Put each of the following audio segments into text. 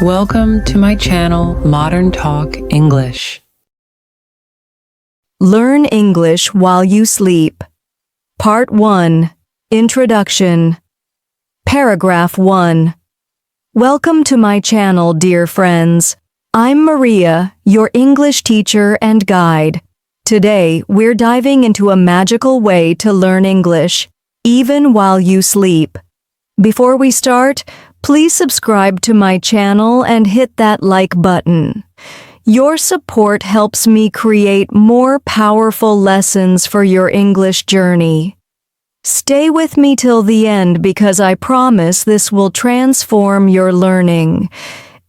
Welcome to my channel, Modern Talk English. Learn English while you sleep. Part 1. Introduction. Paragraph 1. Welcome to my channel, dear friends. I'm Maria, your English teacher and guide. Today, we're diving into a magical way to learn English, even while you sleep. Before we start, please subscribe to my channel and hit that like button. Your support helps me create more powerful lessons for your English journey. Stay with me till the end because I promise this will transform your learning.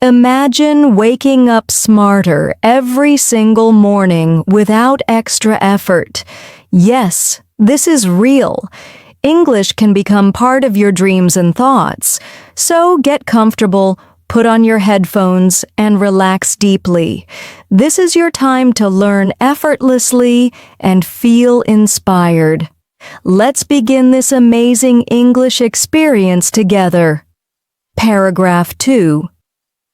Imagine waking up smarter every single morning without extra effort. Yes, this is real. English can become part of your dreams and thoughts. So get comfortable, put on your headphones, and relax deeply. This is your time to learn effortlessly and feel inspired. Let's begin this amazing English experience together. Paragraph 2.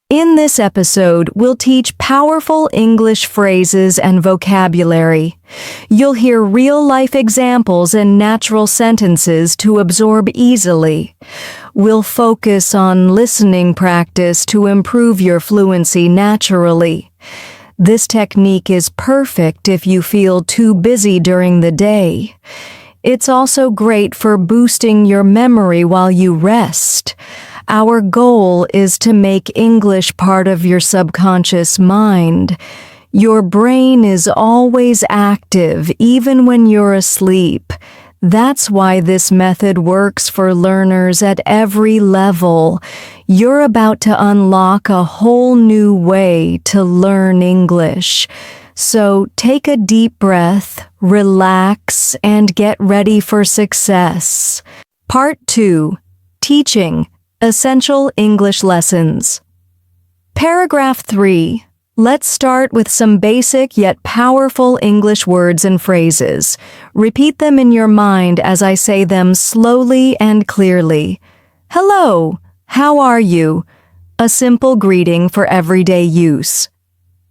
In this episode, we'll teach powerful English phrases and vocabulary. You'll hear real-life examples and natural sentences to absorb easily. We'll focus on listening practice to improve your fluency naturally. This technique is perfect if you feel too busy during the day. It's also great for boosting your memory while you rest. Our goal is to make English part of your subconscious mind. Your brain is always active, even when you're asleep. That's why this method works for learners at every level. You're about to unlock a whole new way to learn English. So take a deep breath, relax, and get ready for success. Part 2. Teaching. Essential English lessons. Paragraph 3. Let's start with some basic yet powerful English words and phrases. Repeat them in your mind as I say them slowly and clearly. Hello, how are you? A simple greeting for everyday use.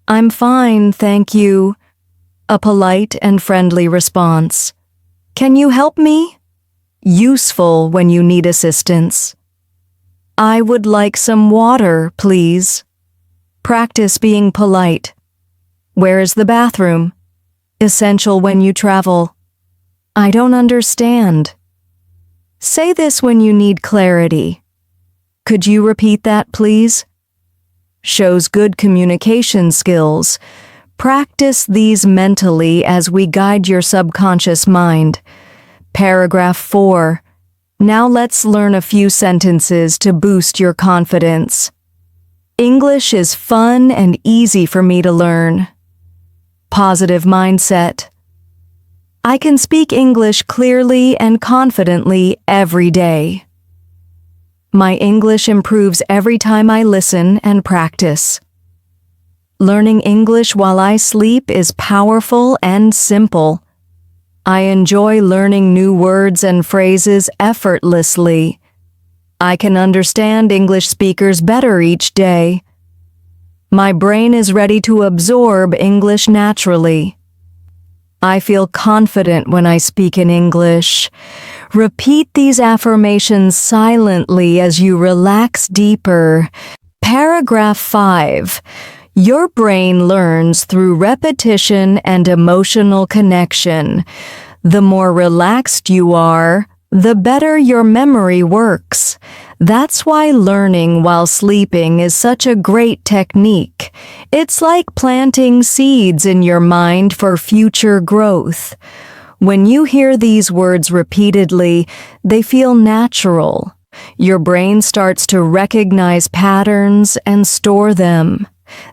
I'm fine, thank you. A polite and friendly response. Can you help me? Useful when you need assistance. I would like some water, please. Practice being polite. Where is the bathroom? Essential when you travel. I don't understand. Say this when you need clarity. Could you repeat that, please? Shows good communication skills. Practice these mentally as we guide your subconscious mind. Paragraph 4. Now let's learn a few sentences to boost your confidence. English is fun and easy for me to learn. Positive mindset. I can speak English clearly and confidently every day. My English improves every time I listen and practice. Learning English while I sleep is powerful and simple. I enjoy learning new words and phrases effortlessly. I can understand English speakers better each day. My brain is ready to absorb English naturally. I feel confident when I speak in English. Repeat these affirmations silently as you relax deeper. Paragraph 5. Your brain learns through repetition and emotional connection. The more relaxed you are, the better your memory works. That's why learning while sleeping is such a great technique. It's like planting seeds in your mind for future growth. When you hear these words repeatedly, they feel natural. Your brain starts to recognize patterns and store them.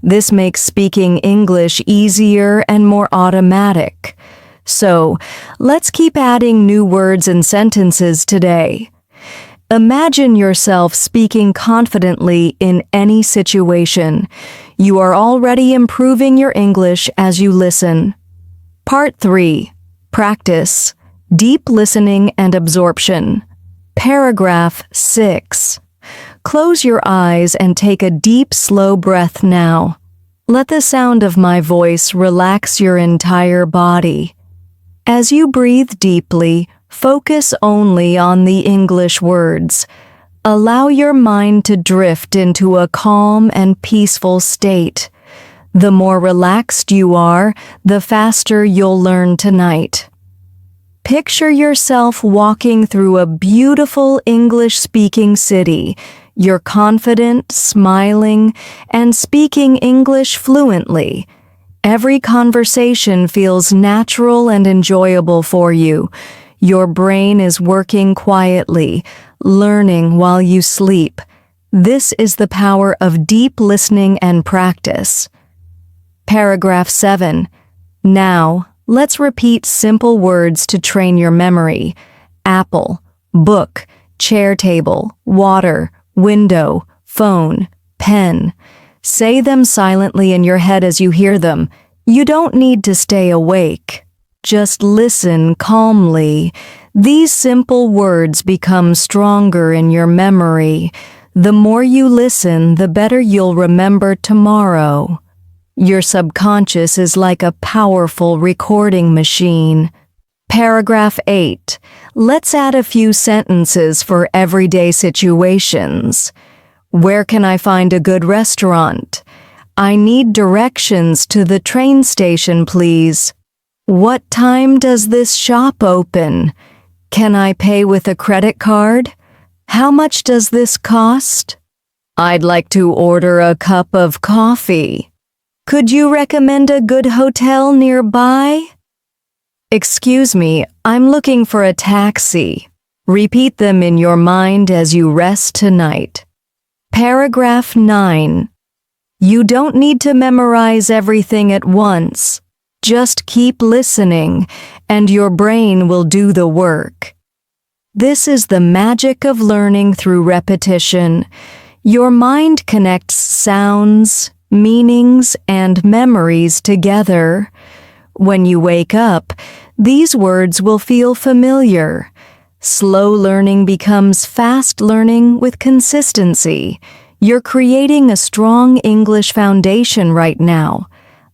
This makes speaking English easier and more automatic. So, let's keep adding new words and sentences today. Imagine yourself speaking confidently in any situation. You are already improving your English as you listen. Part 3. Practice. Deep listening and absorption. Paragraph 6. Close your eyes and take a deep, slow breath now. Let the sound of my voice relax your entire body. As you breathe deeply, focus only on the English words. Allow your mind to drift into a calm and peaceful state. The more relaxed you are, the faster you'll learn tonight. Picture yourself walking through a beautiful English-speaking city. You're confident, smiling, and speaking English fluently. Every conversation feels natural and enjoyable for you. Your brain is working quietly, learning while you sleep. This is the power of deep listening and practice. Paragraph 7. Now, let's repeat simple words to train your memory. Apple, book, chair table, water, window, phone, pen. Say them silently in your head as you hear them. You don't need to stay awake. Just listen calmly. These simple words become stronger in your memory. The more you listen, the better you'll remember tomorrow. Your subconscious is like a powerful recording machine. Paragraph 8. Let's add a few sentences for everyday situations. Where can I find a good restaurant? I need directions to the train station, please. What time does this shop open? Can I pay with a credit card? How much does this cost? I'd like to order a cup of coffee. Could you recommend a good hotel nearby? Excuse me, I'm looking for a taxi. Repeat them in your mind as you rest tonight. Paragraph 9. You don't need to memorize everything at once. Just keep listening, and your brain will do the work. This is the magic of learning through repetition. Your mind connects sounds, meanings, and memories together. When you wake up, these words will feel familiar. Slow learning becomes fast learning with consistency. You're creating a strong English foundation right now.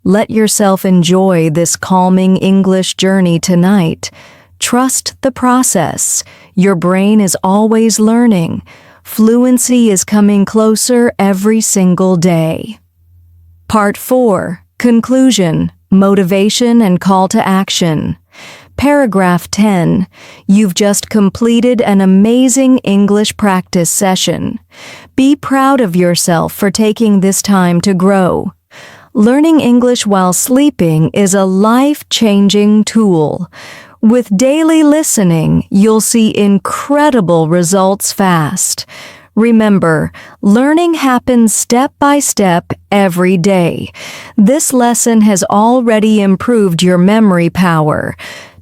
Let yourself enjoy this calming English journey tonight. Trust the process. Your brain is always learning. Fluency is coming closer every single day. Part 4. Conclusion, motivation, and call to action. Paragraph 10. You've just completed an amazing English practice session. Be proud of yourself for taking this time to grow. Learning English while sleeping is a life-changing tool. With daily listening, you'll see incredible results fast. Remember, learning happens step by step every day. This lesson has already improved your memory power.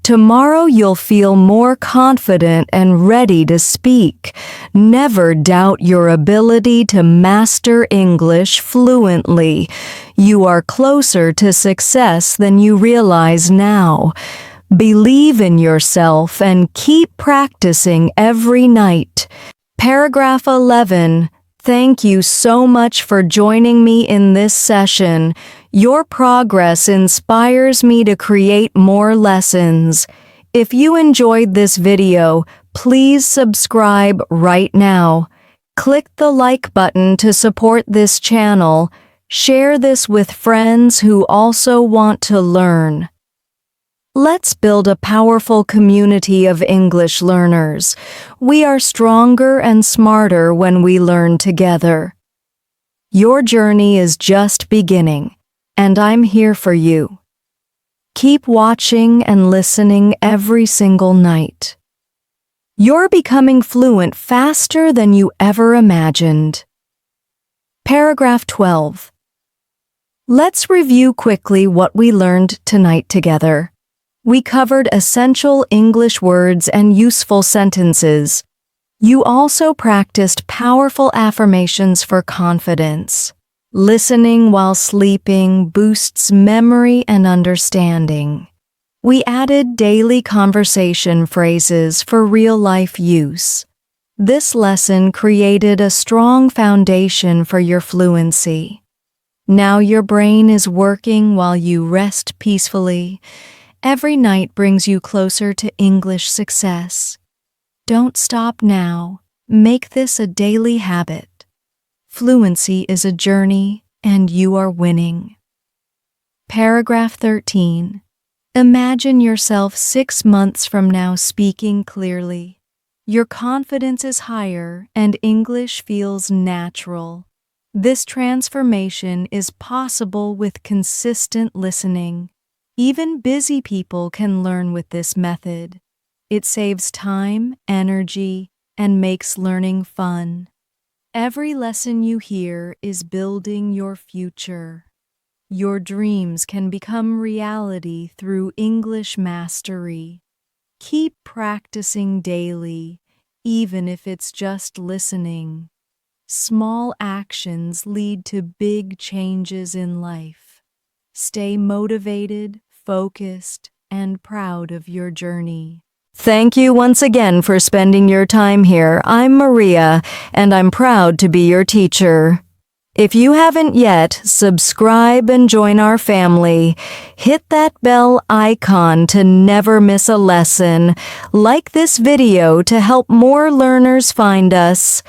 Tomorrow you'll feel more confident and ready to speak. Never doubt your ability to master English fluently. You are closer to success than you realize now. Believe in yourself and keep practicing every night. Paragraph 11. Thank you so much for joining me in this session. Your progress inspires me to create more lessons. If you enjoyed this video, please subscribe right now. Click the like button to support this channel. Share this with friends who also want to learn. Let's build a powerful community of English learners. We are stronger and smarter when we learn together. Your journey is just beginning, and I'm here for you. Keep watching and listening every single night. You're becoming fluent faster than you ever imagined. Paragraph 12. Let's review quickly what we learned tonight together. We covered essential English words and useful sentences. You also practiced powerful affirmations for confidence. Listening while sleeping boosts memory and understanding. We added daily conversation phrases for real-life use. This lesson created a strong foundation for your fluency. Now your brain is working while you rest peacefully. Every night brings you closer to English success. Don't stop now. Make this a daily habit. Fluency is a journey, and you are winning. Paragraph 13. Imagine yourself 6 months from now speaking clearly. Your confidence is higher and English feels natural. This transformation is possible with consistent listening. Even busy people can learn with this method. It saves time, energy, and makes learning fun. Every lesson you hear is building your future. Your dreams can become reality through English mastery. Keep practicing daily, even if it's just listening. Small actions lead to big changes in life. Stay motivated, focused, and proud of your journey. Thank you once again for spending your time here. I'm Maria, and I'm proud to be your teacher. If you haven't yet, subscribe and join our family. Hit that bell icon to never miss a lesson. Like this video to help more learners find us.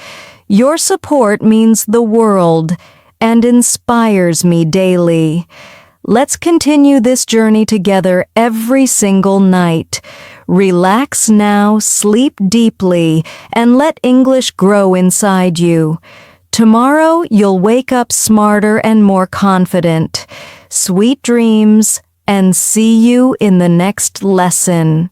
Your support means the world and inspires me daily. Let's continue this journey together every single night. Relax now, sleep deeply, and let English grow inside you. Tomorrow, you'll wake up smarter and more confident. Sweet dreams, and see you in the next lesson.